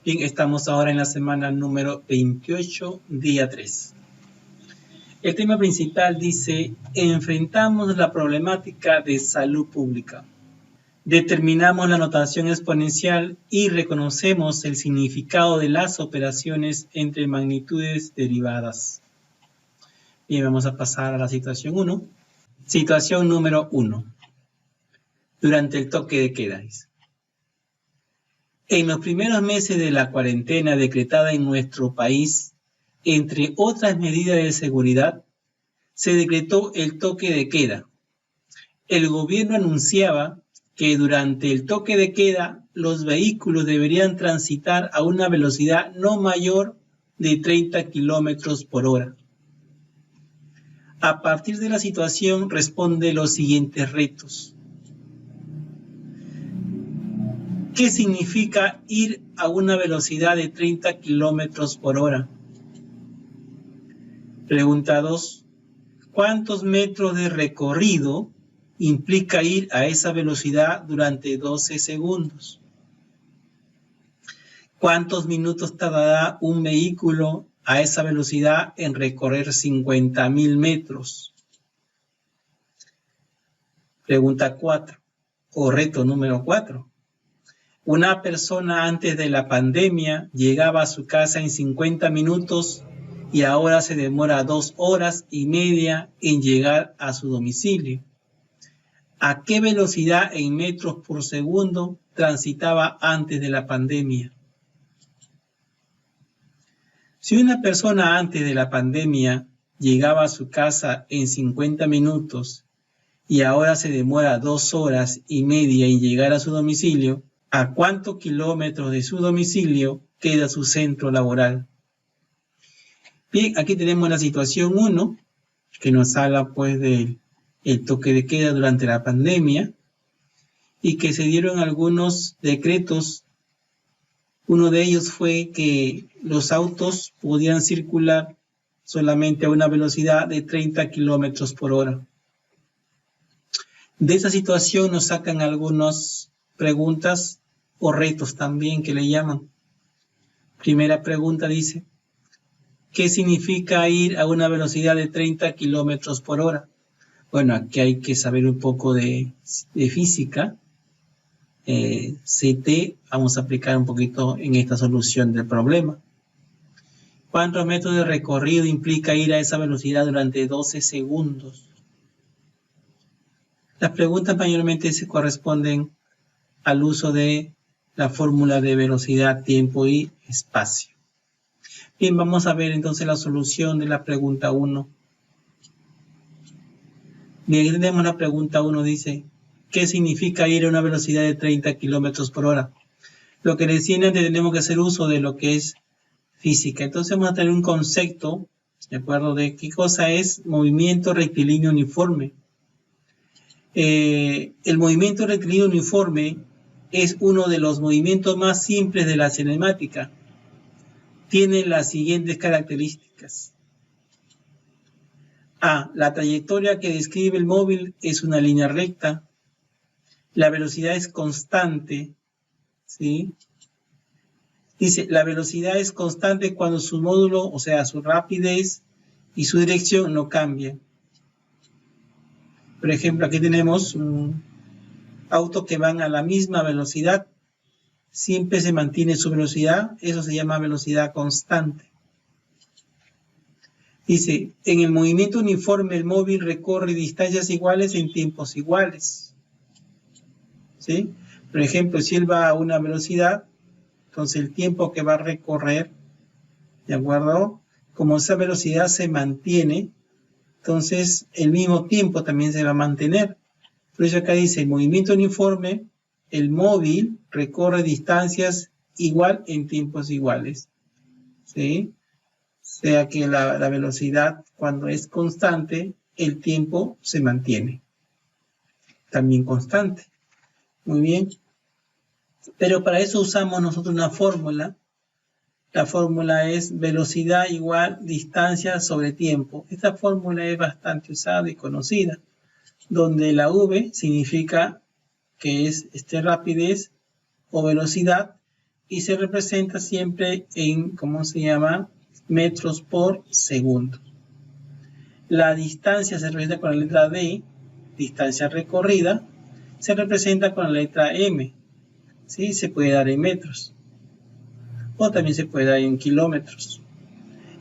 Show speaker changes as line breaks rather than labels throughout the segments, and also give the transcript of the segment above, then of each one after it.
Bien, estamos ahora en la semana número 28, día 3. El tema principal dice, enfrentamos la problemática de salud pública. Determinamos la notación exponencial y reconocemos el significado de las operaciones entre magnitudes derivadas. Bien, vamos a pasar a la situación 1. Situación número 1. Durante el toque de queda. En los primeros meses de la cuarentena decretada en nuestro país, entre otras medidas de seguridad, se decretó el toque de queda. El gobierno anunciaba que durante el toque de queda los vehículos deberían transitar a una velocidad no mayor de 30 kilómetros por hora. A partir de la situación responde los siguientes retos. ¿Qué significa ir a una velocidad de 30 kilómetros por hora? Pregunta 2. ¿Cuántos metros de recorrido implica ir a esa velocidad durante 12 segundos? ¿Cuántos minutos tardará un vehículo a esa velocidad en recorrer 50.000 metros? Pregunta 4, o reto número 4. Una persona antes de la pandemia llegaba a su casa en 50 minutos y ahora se demora 2 horas y media en llegar a su domicilio. ¿A qué velocidad en metros por segundo transitaba antes de la pandemia? Si una persona antes de la pandemia llegaba a su casa en 50 minutos y ahora se demora 2 horas y media en llegar a su domicilio, ¿a cuántos kilómetros de su domicilio queda su centro laboral? Bien, aquí tenemos la situación 1, que nos habla pues del toque de queda durante la pandemia y que se dieron algunos decretos. Uno de ellos fue que los autos podían circular solamente a una velocidad de 30 kilómetros por hora. De esa situación nos sacan algunas preguntas o retos también que le llaman. Primera pregunta dice, ¿qué significa ir a una velocidad de 30 kilómetros por hora? Bueno, aquí hay que saber un poco de física. CT, vamos a aplicar un poquito en esta solución del problema. ¿Cuántos metros de recorrido implica ir a esa velocidad durante 12 segundos? Las preguntas mayormente se corresponden al uso de la fórmula de velocidad, tiempo y espacio. Bien, vamos a ver entonces la solución de la pregunta 1. Bien, aquí tenemos la pregunta 1, dice, ¿qué significa ir a una velocidad de 30 kilómetros por hora? Lo que decía antes, tenemos que hacer uso de lo que es física. Entonces vamos a tener un concepto, ¿de acuerdo? De qué cosa es movimiento rectilíneo uniforme. El movimiento rectilíneo uniforme es uno de los movimientos más simples de la cinemática. Tiene las siguientes características. A. La trayectoria que describe el móvil es una línea recta. La velocidad es constante. ¿Sí? Dice, la velocidad es constante cuando su módulo, o sea, su rapidez y su dirección no cambian. Por ejemplo, aquí tenemos un auto que van a la misma velocidad, siempre se mantiene su velocidad, eso se llama velocidad constante. Dice, en el movimiento uniforme el móvil recorre distancias iguales en tiempos iguales. ¿Sí? Por ejemplo, si él va a una velocidad, entonces el tiempo que va a recorrer, ¿de acuerdo? Como esa velocidad se mantiene, entonces el mismo tiempo también se va a mantener. Por eso acá dice, el movimiento uniforme, el móvil recorre distancias igual en tiempos iguales. ¿Sí? O sea que la velocidad, cuando es constante, el tiempo se mantiene. También constante. Muy bien. Pero para eso usamos nosotros una fórmula. La fórmula es velocidad igual distancia sobre tiempo. Esta fórmula es bastante usada y conocida, donde la V significa que es rapidez o velocidad y se representa siempre en, ¿cómo se llama? Metros por segundo. La distancia se representa con la letra D, distancia recorrida, se representa con la letra M, ¿sí? Se puede dar en metros, o también se puede dar en kilómetros.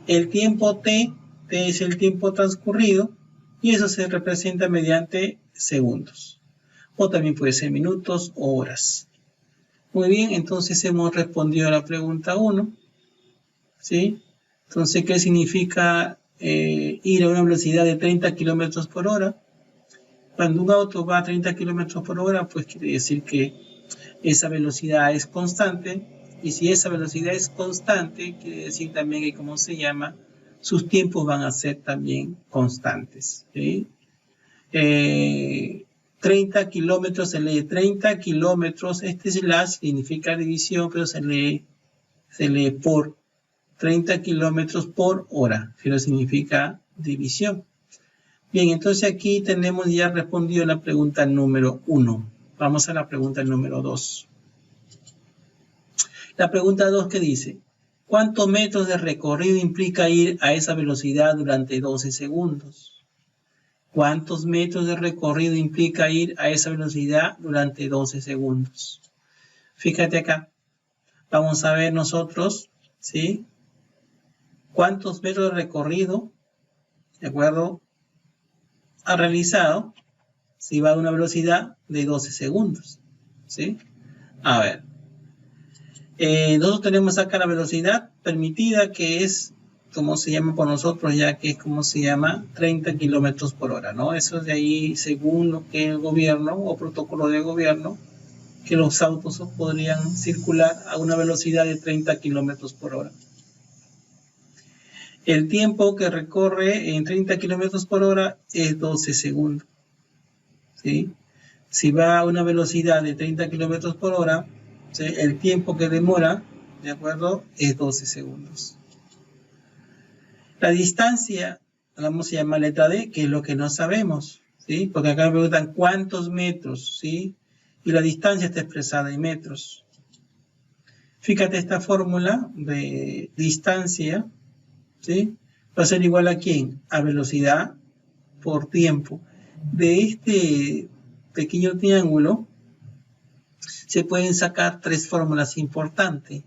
El tiempo T es el tiempo transcurrido, y eso se representa mediante segundos, o también puede ser minutos o horas. Muy bien, entonces hemos respondido a la pregunta 1, ¿sí? Entonces, ¿qué significa ir a una velocidad de 30 kilómetros por hora? Cuando un auto va a 30 kilómetros por hora, pues quiere decir que esa velocidad es constante, y si esa velocidad es constante, quiere decir también que, ¿cómo se llama? Sus tiempos van a ser también constantes, ¿sí? 30 kilómetros se lee 30 kilómetros, este slash significa división, pero se lee por 30 kilómetros por hora, que no significa división. Bien, entonces aquí tenemos ya respondido la pregunta número 1. Vamos a la pregunta número 2. La pregunta 2, ¿qué dice? ¿Cuántos metros de recorrido implica ir a esa velocidad durante 12 segundos? ¿Cuántos metros de recorrido implica ir a esa velocidad durante 12 segundos? Fíjate acá. Vamos a ver nosotros, ¿sí? ¿Cuántos metros de recorrido, de acuerdo, ha realizado si va a una velocidad de 12 segundos? ¿Sí? A ver. Nosotros tenemos acá la velocidad permitida, que es, como se llama por nosotros, ya que es como se llama 30 kilómetros por hora, ¿no? Eso es de ahí, según lo que el gobierno o protocolo de gobierno, que los autos podrían circular a una velocidad de 30 kilómetros por hora. El tiempo que recorre en 30 kilómetros por hora es 12 segundos, ¿sí? Si va a una velocidad de 30 kilómetros por hora, ¿sí? El tiempo que demora, ¿de acuerdo?, es 12 segundos. La distancia, vamos a llamar letra D, que es lo que no sabemos, ¿sí? Porque acá me preguntan cuántos metros, ¿sí? Y la distancia está expresada en metros. Fíjate, esta fórmula de distancia, ¿sí? Va a ser igual a ¿quién? A velocidad por tiempo. De este pequeño triángulo se pueden sacar 3 fórmulas importantes.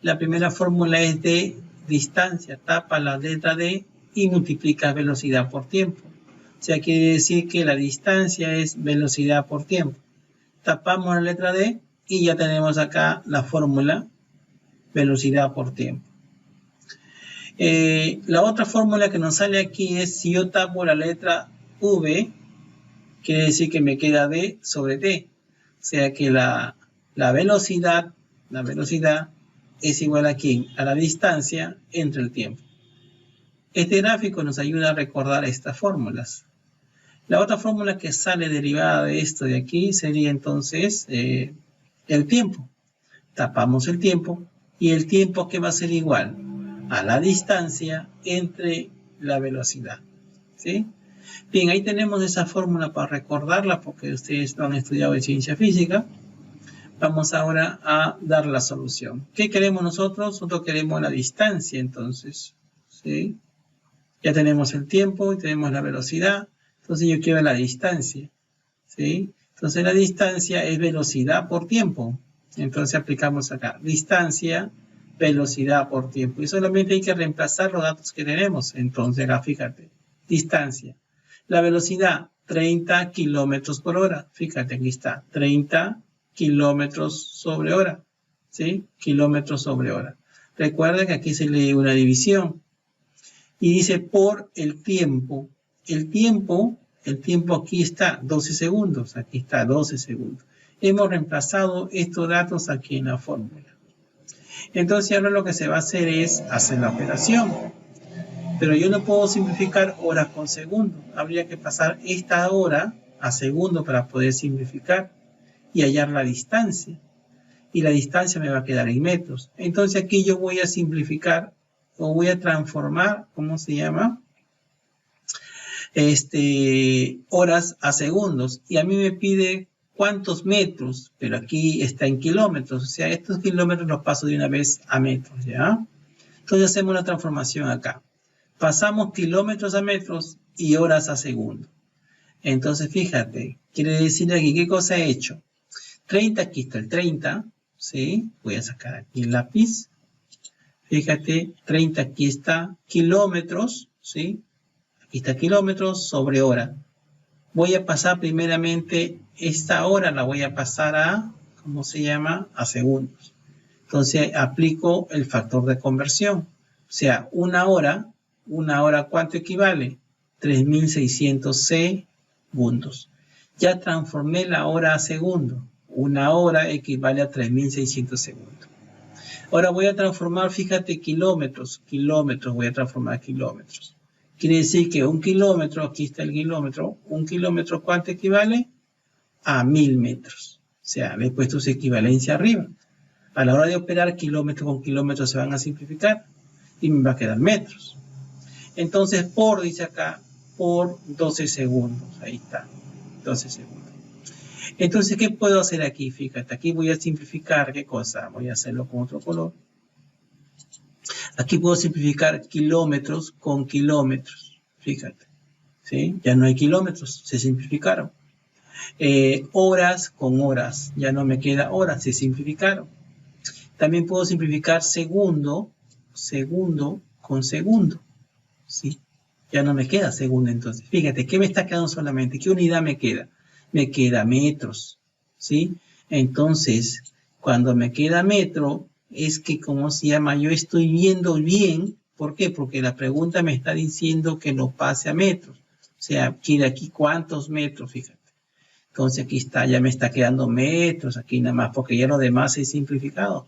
La primera fórmula es de distancia, tapa la letra D y multiplica velocidad por tiempo. O sea, quiere decir que la distancia es velocidad por tiempo. Tapamos la letra D y ya tenemos acá la fórmula velocidad por tiempo. La otra fórmula que nos sale aquí es, si yo tapo la letra V, quiere decir que me queda D sobre T. O sea que la velocidad es igual a ¿quién? A la distancia entre el tiempo. Este gráfico nos ayuda a recordar estas fórmulas. La otra fórmula que sale derivada de esto de aquí sería entonces el tiempo. Tapamos el tiempo y el tiempo que va a ser igual a la distancia entre la velocidad, ¿sí? Bien, ahí tenemos esa fórmula para recordarla porque ustedes lo han estudiado en ciencia física. Vamos ahora a dar la solución. ¿Qué queremos nosotros? Nosotros queremos la distancia, entonces, ¿sí? Ya tenemos el tiempo y tenemos la velocidad, entonces yo quiero la distancia, ¿sí? Entonces la distancia es velocidad por tiempo. Entonces aplicamos acá, distancia, velocidad por tiempo. Y solamente hay que reemplazar los datos que tenemos. Entonces acá fíjate, distancia. La velocidad, 30 kilómetros por hora. Fíjate, aquí está, 30 kilómetros sobre hora, ¿sí? Kilómetros sobre hora. Recuerda que aquí se lee una división. Y dice por el tiempo. El tiempo aquí está, 12 segundos. Aquí está, 12 segundos. Hemos reemplazado estos datos aquí en la fórmula. Entonces ahora lo que se va a hacer es hacer la operación. Pero yo no puedo simplificar horas con segundo. Habría que pasar esta hora a segundo para poder simplificar y hallar la distancia. Y la distancia me va a quedar en metros. Entonces aquí yo voy a simplificar o voy a transformar, ¿cómo se llama? Horas a segundos. Y a mí me pide cuántos metros, pero aquí está en kilómetros, o sea, estos kilómetros los paso de una vez a metros, ¿ya? Entonces hacemos una transformación acá. Pasamos kilómetros a metros y horas a segundo. Entonces, fíjate, quiere decir aquí, ¿qué cosa he hecho? 30, aquí está el 30, ¿sí? Voy a sacar aquí el lápiz. Fíjate, 30 aquí está kilómetros, ¿sí? Aquí está kilómetros sobre hora. Voy a pasar primeramente esta hora, la voy a pasar a, ¿cómo se llama? A segundos. Entonces aplico el factor de conversión. O sea, una hora, ¿cuánto equivale? 3600 segundos. Ya transformé la hora a segundo. Una hora equivale a 3600 segundos. Ahora voy a transformar, fíjate, kilómetros, voy a transformar a kilómetros. Quiere decir que un kilómetro, aquí está el kilómetro, un kilómetro, ¿cuánto equivale? A 1000 metros. O sea, le he puesto su equivalencia arriba. A la hora de operar, kilómetro con kilómetro se van a simplificar y me va a quedar metros. Entonces, por, dice acá, por 12 segundos. Ahí está, 12 segundos. Entonces, ¿qué puedo hacer aquí? Fíjate, aquí voy a simplificar, ¿qué cosa? Voy a hacerlo con otro color. Aquí puedo simplificar kilómetros con kilómetros, fíjate, ¿sí? Ya no hay kilómetros, se simplificaron. Horas con horas, ya no me queda horas, se simplificaron. También puedo simplificar segundo con segundo, ¿sí? Ya no me queda segundo entonces. Fíjate, ¿qué me está quedando solamente? ¿Qué unidad me queda? Me queda metros, ¿sí? Entonces, cuando me queda metro, es que, ¿cómo se llama? Yo estoy viendo bien. ¿Por qué? Porque la pregunta me está diciendo que lo pase a metros. O sea, quiere aquí cuántos metros, fíjate. Entonces aquí está, ya me está quedando metros, aquí nada más, porque ya lo demás es simplificado.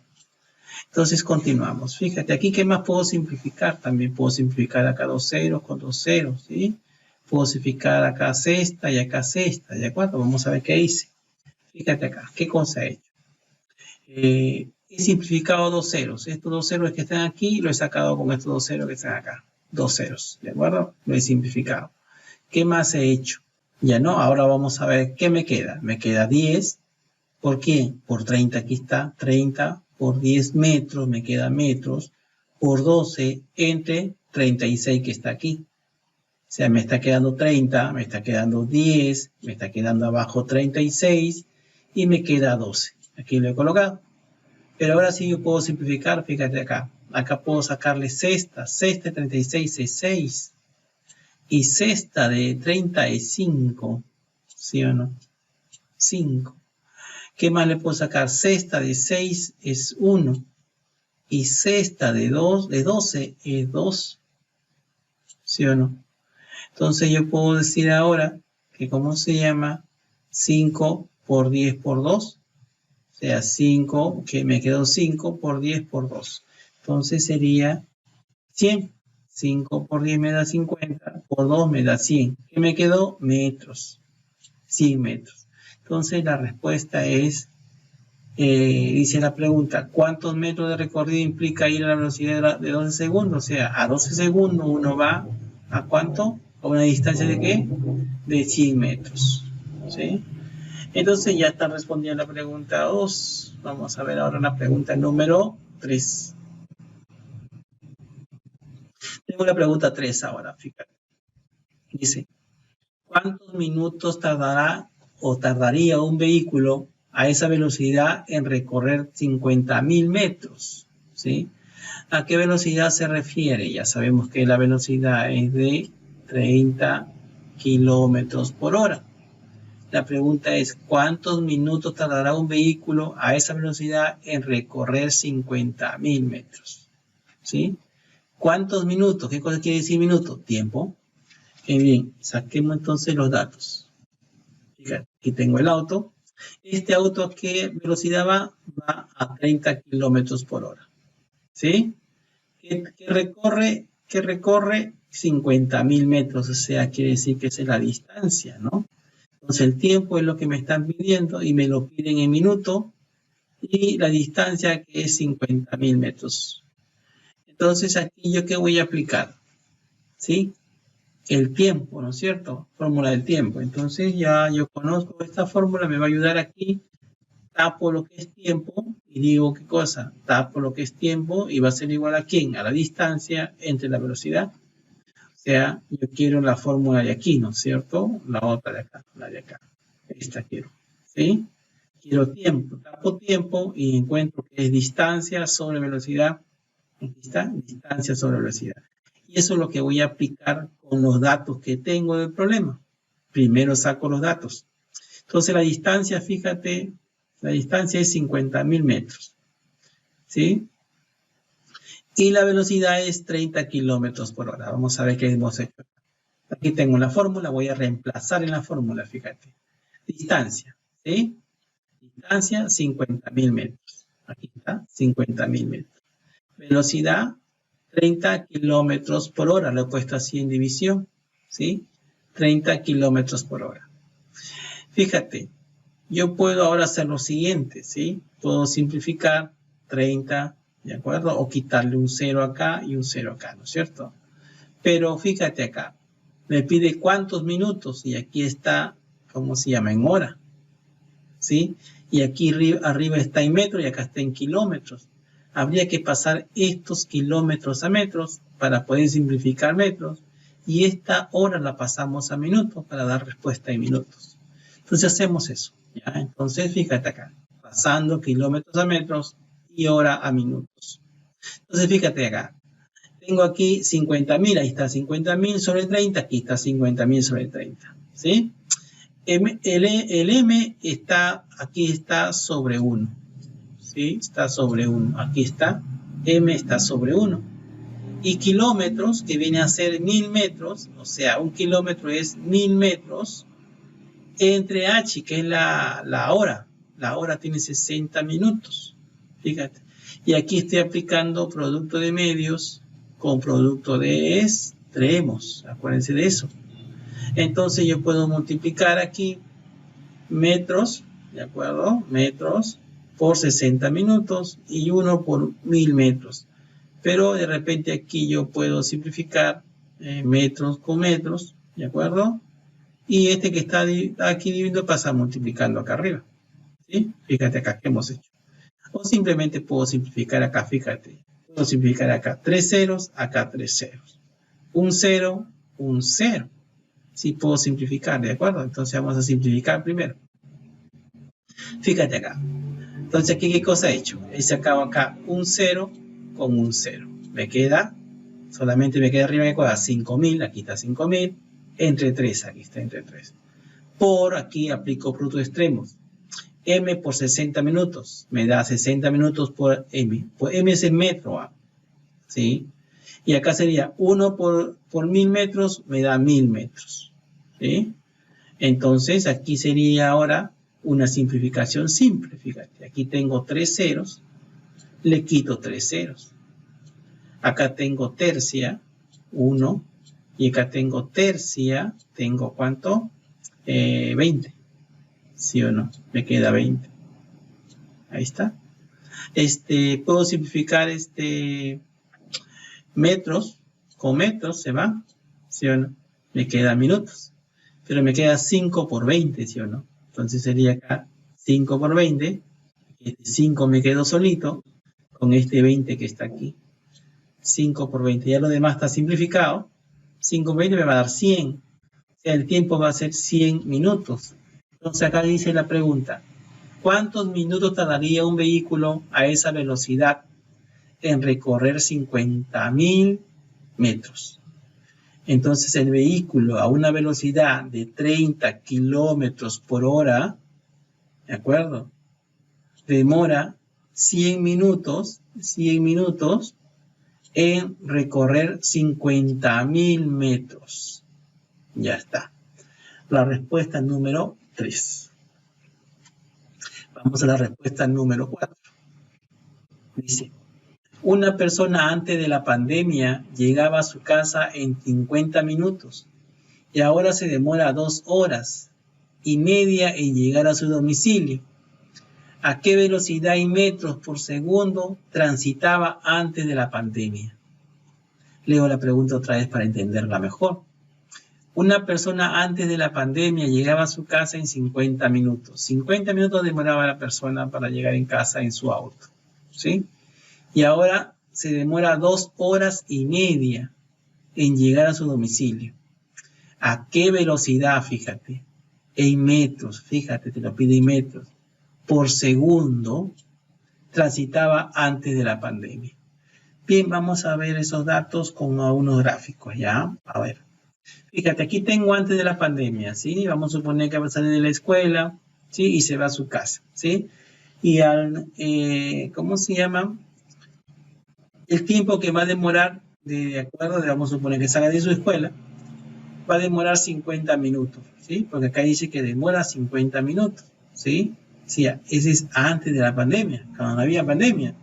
Entonces continuamos. Fíjate, aquí ¿qué más puedo simplificar? También puedo simplificar acá 2 ceros con 2 ceros, ¿sí? Puedo simplificar acá sexta y acá sexta, ¿de acuerdo? Vamos a ver qué hice. Fíjate acá, ¿qué cosa he hecho? He simplificado 2 ceros. Estos 2 ceros que están aquí, lo he sacado con estos 2 ceros que están acá. 2 ceros, ¿de acuerdo? Lo he simplificado. ¿Qué más he hecho? Ya no, ahora vamos a ver qué me queda. Me queda 10. ¿Por qué? Por 30, aquí está, 30 por 10 metros, me queda metros, por 12 entre 36 que está aquí. O sea, me está quedando 30, me está quedando 10, me está quedando abajo 36 y me queda 12. Aquí lo he colocado. Pero ahora sí yo puedo simplificar, fíjate acá. Acá puedo sacarle sexta de 36 es 6. Y sexta de 35, ¿sí o no? 5. ¿Qué más le puedo sacar? Sexta de 6 es 1. Y sexta de 12 es 2. ¿Sí o no? Entonces yo puedo decir ahora que, ¿cómo se llama? 5 por 10 por 2. O sea, 5, que me quedó 5 por 10 por 2. Entonces sería 100. 5 por 10 me da 50, por 2 me da 100. ¿Qué me quedó? Metros. 100 metros. Entonces la respuesta es, dice la pregunta, ¿cuántos metros de recorrido implica ir a la velocidad de 12 segundos? O sea, a 12 segundos uno va ¿a cuánto? ¿A una distancia de qué? De 100 metros. ¿Sí? Entonces ya está respondida la pregunta 2. Vamos a ver ahora la pregunta número 3. Tengo la pregunta 3 ahora, fíjate. Dice, ¿cuántos minutos tardaría un vehículo a esa velocidad en recorrer 50.000 metros? ¿Sí? ¿A qué velocidad se refiere? Ya sabemos que la velocidad es de 30 kilómetros por hora. La pregunta es, ¿cuántos minutos tardará un vehículo a esa velocidad en recorrer 50.000 metros? ¿Sí? ¿Cuántos minutos? ¿Qué cosa quiere decir minuto? Tiempo. Bien, saquemos entonces los datos. Fíjate, aquí tengo el auto. Este auto, ¿a qué velocidad va? Va a 30 kilómetros por hora. ¿Sí? Que recorre 50.000 metros, o sea, quiere decir que esa es la distancia, ¿no? Entonces el tiempo es lo que me están pidiendo y me lo piden en minutos y la distancia que es 50.000 metros. Entonces aquí yo qué voy a aplicar, ¿sí? el tiempo, ¿no es cierto? Fórmula del tiempo. Entonces ya yo conozco esta fórmula, me va a ayudar aquí. Tapo lo que es tiempo y digo qué cosa. Tapo lo que es tiempo y va a ser igual a ¿quién? A la distancia entre la velocidad. O sea, yo quiero la fórmula de aquí, ¿no es cierto? La otra de acá, la de acá. Esta quiero, ¿sí? Quiero tiempo. Tapo tiempo y encuentro que es distancia sobre velocidad. Aquí está, distancia sobre velocidad. Y eso es lo que voy a aplicar con los datos que tengo del problema. Primero saco los datos. Entonces la distancia, fíjate, la distancia es 50.000 metros. ¿Sí? Y la velocidad es 30 kilómetros por hora. Vamos a ver qué hemos hecho. Aquí tengo la fórmula, voy a reemplazar en la fórmula, fíjate. Distancia, ¿sí? Distancia, 50.000 metros. Aquí está, 50.000 metros. Velocidad, 30 kilómetros por hora. Lo he puesto así en división, ¿sí? 30 kilómetros por hora. Fíjate, yo puedo ahora hacer lo siguiente, ¿sí? Puedo simplificar 30, ¿de acuerdo? O quitarle un 0 acá y un 0 acá, ¿no es cierto? Pero fíjate acá, me pide cuántos minutos y aquí está, ¿cómo se llama? En hora, ¿sí? Y aquí arriba está en metros y acá está en kilómetros. Habría que pasar estos kilómetros a metros para poder simplificar metros y esta hora la pasamos a minutos para dar respuesta en minutos. Entonces hacemos eso, ¿ya? Entonces fíjate acá, pasando kilómetros a metros y hora a minutos. Entonces fíjate acá, tengo aquí 50.000, ahí está 50.000 sobre 30, aquí está 50.000 sobre 30, ¿sí? El M está, aquí está sobre 1, ¿sí? Está sobre 1, aquí está, M está sobre 1. Y kilómetros, que viene a ser 1000 metros, o sea, un kilómetro es 1000 metros, entre H, que es la hora. La hora tiene 60 minutos, fíjate. Y aquí estoy aplicando producto de medios con producto de extremos, acuérdense de eso. Entonces yo puedo multiplicar aquí metros, ¿de acuerdo? Metros por 60 minutos y 1 por 1000 metros. Pero de repente aquí yo puedo simplificar metros con metros, ¿de acuerdo? Y este que está aquí dividiendo pasa multiplicando acá arriba, ¿sí? Fíjate acá que hemos hecho. O simplemente puedo simplificar acá, fíjate. Puedo simplificar acá 3 ceros, acá 3 ceros. Un 0, un 0. Sí puedo simplificar, ¿de acuerdo? Entonces vamos a simplificar primero. Fíjate acá. Entonces aquí, ¿qué cosa he hecho? He sacado acá un 0 con un 0. Me queda, solamente me queda arriba de cosa, 5.000, aquí está 5.000, entre 3, aquí está entre 3. Por aquí aplico productos extremos. M por 60 minutos, me da 60 minutos por M. Pues M es en metro, ¿sí? Y acá sería 1 por 1000 metros, me da 1000 metros, ¿sí? Entonces aquí sería ahora una simplificación simple, fíjate. Aquí tengo 3 ceros, le quito 3 ceros. Acá tengo tercia, 1, y acá tengo tercia, tengo ¿cuánto? 20. ¿Sí o no? Me queda 20. Ahí está. Puedo simplificar metros, con metros se va, ¿sí o no? Me queda minutos. Pero me queda 5 por 20, ¿sí o no? Entonces sería acá 5 por 20. Este 5 me quedo solito con este 20 que está aquí. 5 por 20. Ya lo demás está simplificado. 5 por 20 me va a dar 100. O sea, el tiempo va a ser 100 minutos. Entonces acá dice la pregunta, ¿cuántos minutos tardaría un vehículo a esa velocidad en recorrer 50.000 metros? Entonces el vehículo a una velocidad de 30 kilómetros por hora, ¿de acuerdo? Demora 100 minutos en recorrer 50.000 metros. Ya está. La respuesta número 3. Vamos a la respuesta número 4. Dice, una persona antes de la pandemia llegaba a su casa en 50 minutos y ahora se demora 2 horas y media en llegar a su domicilio. ¿A qué velocidad y metros por segundo transitaba antes de la pandemia? Leo la pregunta otra vez para entenderla mejor. Una persona antes de la pandemia llegaba a su casa en 50 minutos. 50 minutos demoraba la persona para llegar en casa en su auto, ¿sí? Y ahora se demora 2 horas y media en llegar a su domicilio. ¿A qué velocidad? Fíjate. En metros, fíjate, te lo pide en metros. Por segundo transitaba antes de la pandemia. Bien, vamos a ver esos datos con algunos gráficos, ¿ya? A ver. Fíjate, aquí tengo antes de la pandemia, ¿sí? Vamos a suponer que va a salir de la escuela, ¿sí? Y se va a su casa, ¿sí? Y ¿cómo se llama? El tiempo que va a demorar, de acuerdo, vamos a suponer que salga de su escuela, va a demorar 50 minutos, ¿sí? Porque acá dice que demora 50 minutos, ¿sí? Sí, ese es antes de la pandemia, cuando no había pandemia.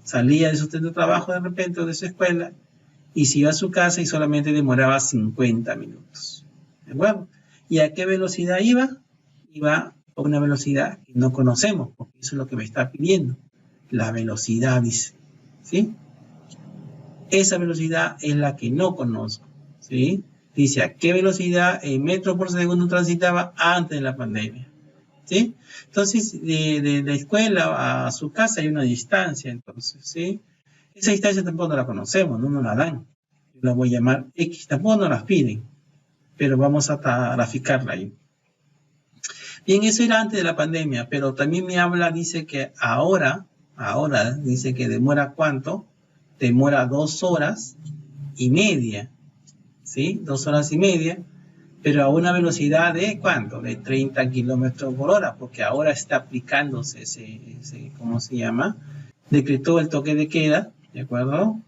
Salía de su centro de trabajo de repente o de su escuela y se iba a su casa y solamente demoraba 50 minutos. ¿De acuerdo? ¿Y a qué velocidad iba? Iba a una velocidad que no conocemos, porque eso es lo que me está pidiendo. La velocidad, dice. ¿Sí? Esa velocidad es la que no conozco. ¿Sí? Dice a qué velocidad en metros por segundo transitaba antes de la pandemia. ¿Sí? Entonces, de la escuela a su casa hay una distancia, entonces, ¿sí? Esa distancia tampoco no la conocemos, no nos la dan. Yo la voy a llamar X, tampoco nos la piden, pero vamos a graficarla ahí. Bien, eso era antes de la pandemia, pero también me habla, dice que ahora dice que demora ¿cuánto? Demora 2 horas y media, ¿sí? 2 horas y media, pero a una velocidad de ¿cuánto? De 30 kilómetros por hora, porque ahora está aplicándose ese ¿cómo se llama? Decretó el toque de queda, ¿de acuerdo?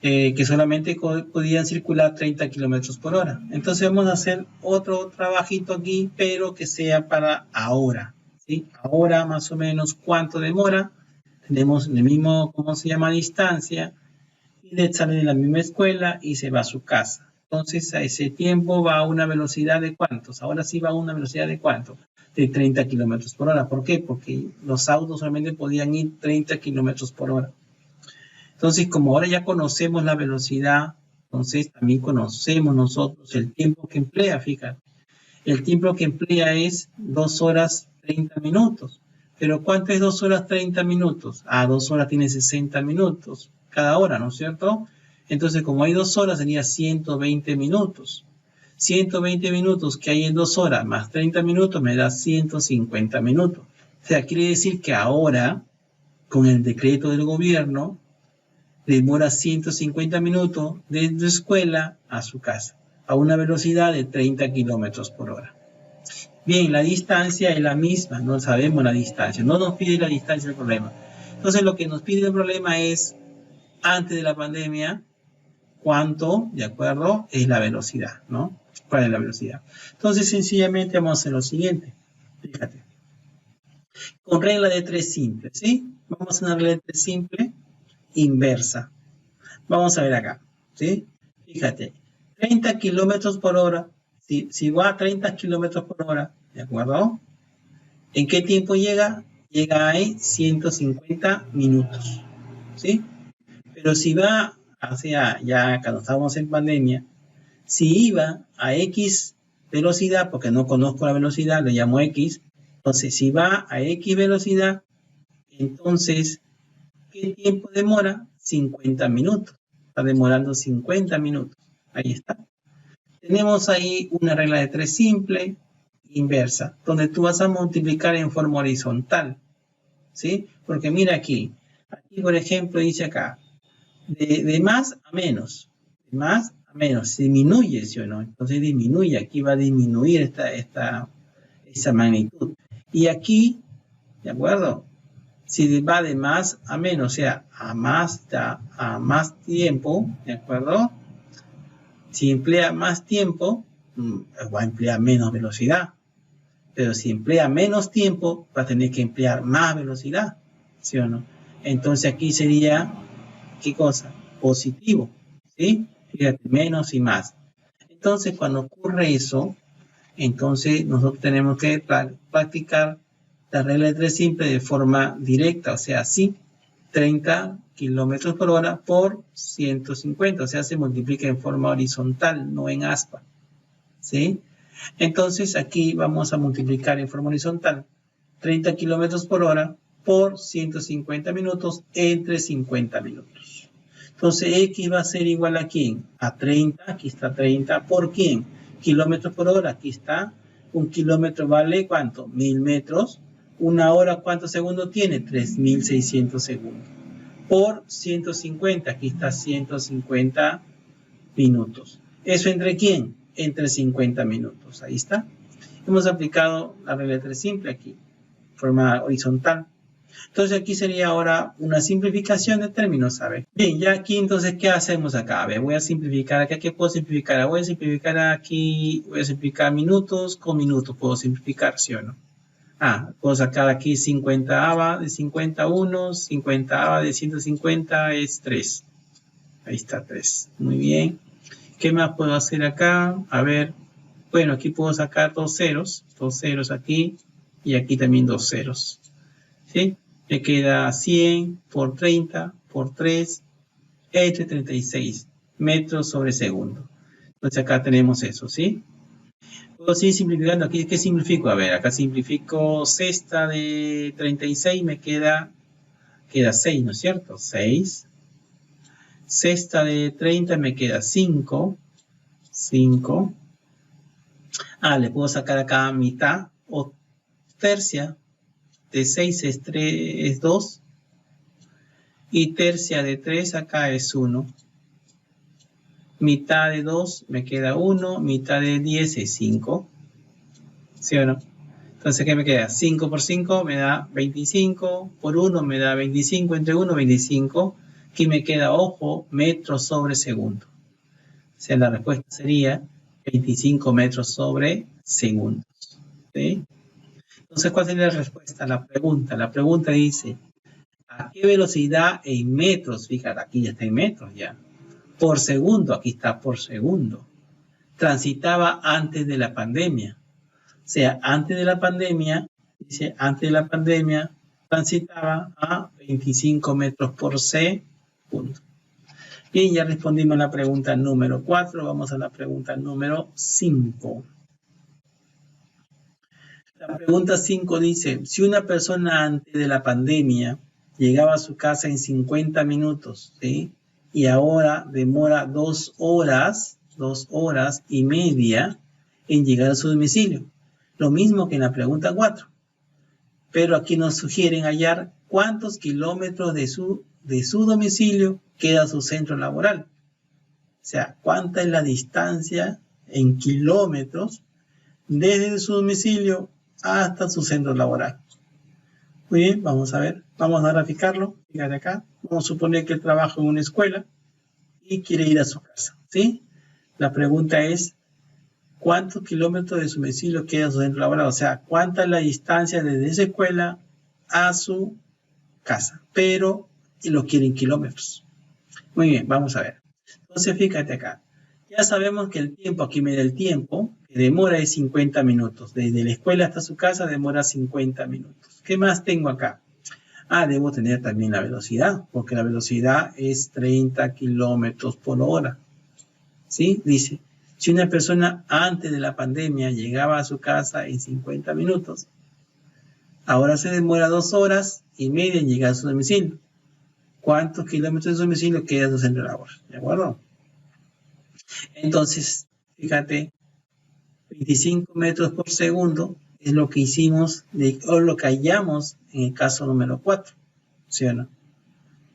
Que solamente podían circular 30 kilómetros por hora. Entonces vamos a hacer otro trabajito aquí, pero que sea para ahora, ¿sí? Ahora más o menos cuánto demora. Tenemos el mismo, ¿cómo se llama? Distancia. Y sale de la misma escuela y se va a su casa. Entonces a ese tiempo va a una velocidad de ¿cuántos? Ahora sí va a una velocidad de ¿cuánto? De 30 kilómetros por hora. ¿Por qué? Porque los autos solamente podían ir 30 kilómetros por hora. Entonces, como ahora ya conocemos la velocidad, entonces también conocemos nosotros el tiempo que emplea, fíjate. El tiempo que emplea es 2 horas 30 minutos. Pero ¿cuánto es 2 horas 30 minutos? 2 horas tiene 60 minutos cada hora, ¿no es cierto? Entonces, como hay 2 horas, sería 120 minutos. 120 minutos que hay en 2 horas más 30 minutos me da 150 minutos. O sea, quiere decir que ahora, con el decreto del gobierno, demora 150 minutos desde su escuela a su casa, a una velocidad de 30 kilómetros por hora. Bien, la distancia es la misma, no sabemos la distancia, no nos pide la distancia el problema. Entonces, lo que nos pide el problema es, antes de la pandemia, cuánto, ¿de acuerdo? Es la velocidad, ¿no? ¿Cuál es la velocidad? Entonces, sencillamente vamos a hacer lo siguiente. Fíjate. Con regla de 3 simple, ¿sí? Vamos a hacer una regla de 3 simple inversa. Vamos a ver acá, ¿sí? Fíjate, 30 kilómetros por hora, si va a 30 kilómetros por hora, ¿de acuerdo? ¿En qué tiempo llega? Llega a 150 minutos, ¿sí? Pero si va hacia, ya cuando estábamos en pandemia, si iba a X velocidad, porque no conozco la velocidad, le llamo X, entonces si va a X velocidad, entonces, ¿qué tiempo demora? 50 minutos. Está demorando 50 minutos. Ahí está. Tenemos ahí una regla de 3 simple, inversa, donde tú vas a multiplicar en forma horizontal. ¿Sí? Porque mira aquí. Aquí, por ejemplo, dice acá, de más a menos. De más a menos. Disminuye, ¿sí o no? Entonces disminuye. Aquí va a disminuir esa magnitud. Y aquí, ¿de acuerdo? Si va de más a menos, o sea, a más tiempo, ¿de acuerdo? Si emplea más tiempo, va a emplear menos velocidad. Pero si emplea menos tiempo, va a tener que emplear más velocidad, ¿sí o no? Entonces aquí sería, ¿qué cosa? Positivo, ¿sí? Fíjate, menos y más. Entonces cuando ocurre eso, entonces nosotros tenemos que practicar la regla de 3 simple de forma directa, o sea, sí, 30 kilómetros por hora por 150, o sea, se multiplica en forma horizontal, no en aspa, ¿sí? Entonces aquí vamos a multiplicar en forma horizontal 30 kilómetros por hora por 150 minutos entre 50 minutos. Entonces X va a ser igual a ¿quién? A 30, aquí está 30, ¿por quién? Kilómetros por hora, aquí está. Un kilómetro vale ¿cuánto? 1000 metros. Una hora, ¿cuántos segundos tiene? 3600 segundos. Por 150, aquí está 150 minutos. ¿Eso entre quién? Entre 50 minutos, ahí está. Hemos aplicado la regla de 3 simple aquí, forma horizontal. Entonces aquí sería ahora una simplificación de términos, ¿sabe? Bien, ya aquí entonces, ¿qué hacemos acá? A ver, voy a simplificar acá. ¿Qué puedo simplificar? Voy a simplificar aquí, voy a simplificar minutos con minutos. Puedo simplificar, ¿sí o no? Puedo sacar aquí 50ava de 51, 50ava de 150 es 3. Ahí está 3. Muy bien. ¿Qué más puedo hacer acá? A ver, bueno, aquí puedo sacar dos ceros aquí y aquí también dos ceros. ¿Sí? Me queda 100 por 30 por 3 entre 36 metros sobre segundo. Entonces acá tenemos eso, ¿sí? Puedo seguir simplificando. Aquí, ¿qué simplifico? A ver, acá simplifico sexta de 36, me queda 6, ¿no es cierto? 6. Sexta de 30 me queda 5. 5. Le puedo sacar acá mitad o tercia de 6 es 2. Y tercia de 3 acá es 1. Mitad de 2 me queda 1. Mitad de 10 es 5. ¿Sí o no? Entonces, ¿qué me queda? 5 por 5 me da 25. Por 1 me da 25. Entre 1, 25. Aquí me queda, ojo, metros sobre segundo. O sea, la respuesta sería 25 metros sobre segundos. ¿Sí? Entonces, ¿cuál sería la respuesta? La pregunta dice, ¿a qué velocidad en metros? Fíjate, aquí ya está en metros ya. Por segundo, aquí está por segundo. Transitaba antes de la pandemia. O sea, antes de la pandemia, dice, antes de la pandemia, transitaba a 25 metros por segundo. Bien, ya respondimos a la pregunta número 4. Vamos a la pregunta número 5. La pregunta 5 dice, si una persona antes de la pandemia llegaba a su casa en 50 minutos, ¿sí? Y ahora demora 2 horas y media en llegar a su domicilio. Lo mismo que en la pregunta 4. Pero aquí nos sugieren hallar cuántos kilómetros de su domicilio queda su centro laboral. O sea, cuánta es la distancia en kilómetros desde su domicilio hasta su centro laboral. Muy bien, vamos a ver. Vamos a graficarlo. Fíjate acá. Vamos a suponer que él trabaja en una escuela y quiere ir a su casa, ¿sí? La pregunta es, ¿cuántos kilómetros de su domicilio queda su centro laboral? O sea, ¿cuánta es la distancia desde esa escuela a su casa? Pero lo quiere en kilómetros. Muy bien, vamos a ver. Entonces, fíjate acá. Ya sabemos que el tiempo, aquí me da el tiempo, que demora es 50 minutos. Desde la escuela hasta su casa demora 50 minutos. ¿Qué más tengo acá? Debo tener también la velocidad, porque la velocidad es 30 kilómetros por hora. ¿Sí? Dice, si una persona antes de la pandemia llegaba a su casa en 50 minutos, ahora se demora 2 horas y media en llegar a su domicilio. ¿Cuántos kilómetros de su domicilio queda su centro laboral? ¿De acuerdo? Entonces, fíjate, 25 metros por segundo es lo que hicimos, o lo que hallamos en el caso número 4, ¿sí o no? O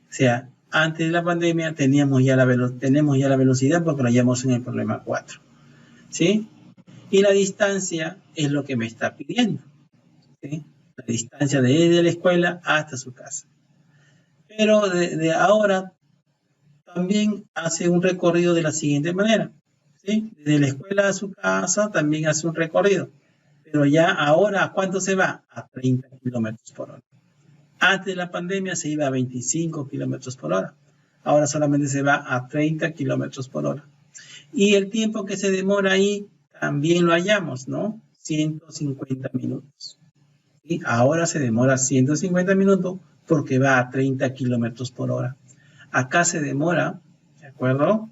sea, antes de la pandemia tenemos ya la velocidad porque lo hallamos en el problema 4, ¿sí? Y la distancia es lo que me está pidiendo, ¿sí? La distancia desde la escuela hasta su casa. Pero de ahora también hace un recorrido de la siguiente manera, ¿sí? Desde la escuela a su casa también hace un recorrido. Pero ya ahora, ¿a cuánto se va? A 30 kilómetros por hora. Antes de la pandemia se iba a 25 kilómetros por hora. Ahora solamente se va a 30 kilómetros por hora. Y el tiempo que se demora ahí también lo hallamos, ¿no? 150 minutos. ¿Sí? Ahora se demora 150 minutos porque va a 30 kilómetros por hora. Acá se demora, ¿de acuerdo?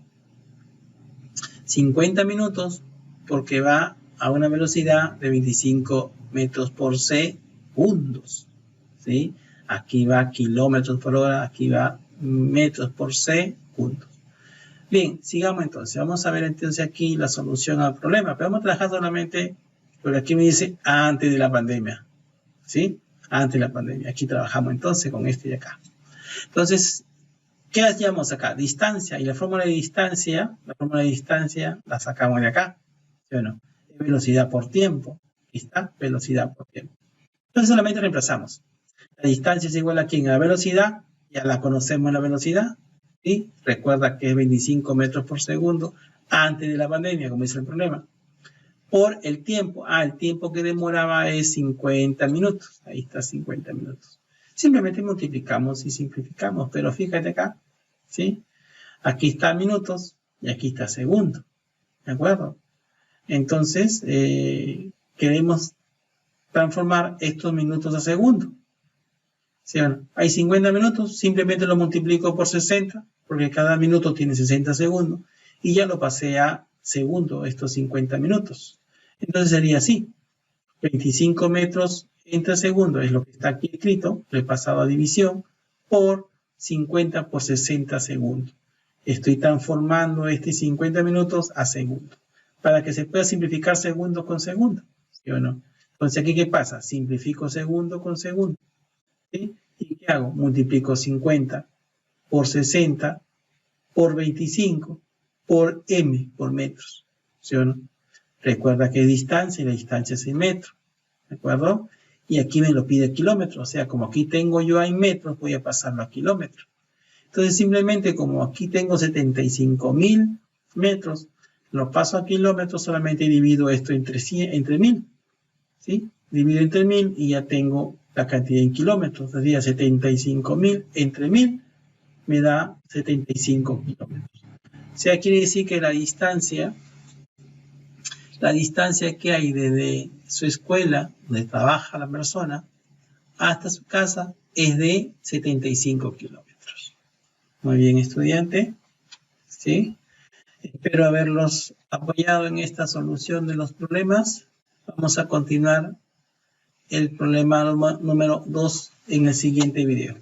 50 minutos porque va a una velocidad de 25 metros por segundo, ¿sí? Aquí va kilómetros por hora, aquí va metros por segundo. Bien, sigamos entonces. Vamos a ver entonces aquí la solución al problema. Pero vamos a trabajar solamente, porque aquí me dice antes de la pandemia, ¿sí? Antes de la pandemia. Aquí trabajamos entonces con este de acá. Entonces, ¿qué hacíamos acá? Distancia. Y la fórmula de distancia la sacamos de acá, ¿sí o no? Velocidad por tiempo. Aquí está, velocidad por tiempo. Entonces solamente reemplazamos. La distancia es igual a ¿quién? A la velocidad. Ya la conocemos la velocidad. ¿Sí? Recuerda que es 25 metros por segundo antes de la pandemia, como dice el problema. Por el tiempo. El tiempo que demoraba es 50 minutos. Ahí está 50 minutos. Simplemente multiplicamos y simplificamos. Pero fíjate acá, ¿sí? Aquí está minutos y aquí está segundo. ¿De acuerdo? Entonces, queremos transformar estos minutos a segundo. ¿Sí o no? Hay 50 minutos, simplemente lo multiplico por 60, porque cada minuto tiene 60 segundos, y ya lo pasé a segundo, estos 50 minutos. Entonces sería así, 25 metros entre segundo, es lo que está aquí escrito, lo he pasado a división, por 50 por 60 segundos. Estoy transformando este 50 minutos a segundo, para que se pueda simplificar segundo con segundo, ¿sí o no? Entonces aquí, ¿qué pasa? Simplifico segundo con segundo, ¿sí? ¿Y qué hago? Multiplico 50 por 60 por 25 por m, por metros, ¿sí o no? Recuerda que es distancia y la distancia es en metros, ¿de acuerdo? Y aquí me lo pide kilómetros, o sea, como aquí tengo yo en metros, voy a pasarlo a kilómetros. Entonces, simplemente como aquí tengo 75.000 metros, lo paso a kilómetros, solamente divido esto entre 1000, ¿sí? Divido entre 1000 y ya tengo la cantidad en kilómetros, sería 75.000 entre 1000, me da 75 kilómetros. O sea, quiere decir que la distancia que hay desde su escuela, donde trabaja la persona, hasta su casa, es de 75 kilómetros. Muy bien, estudiante, ¿sí? Espero haberlos apoyado en esta solución de los problemas. Vamos a continuar el problema número 2 en el siguiente video.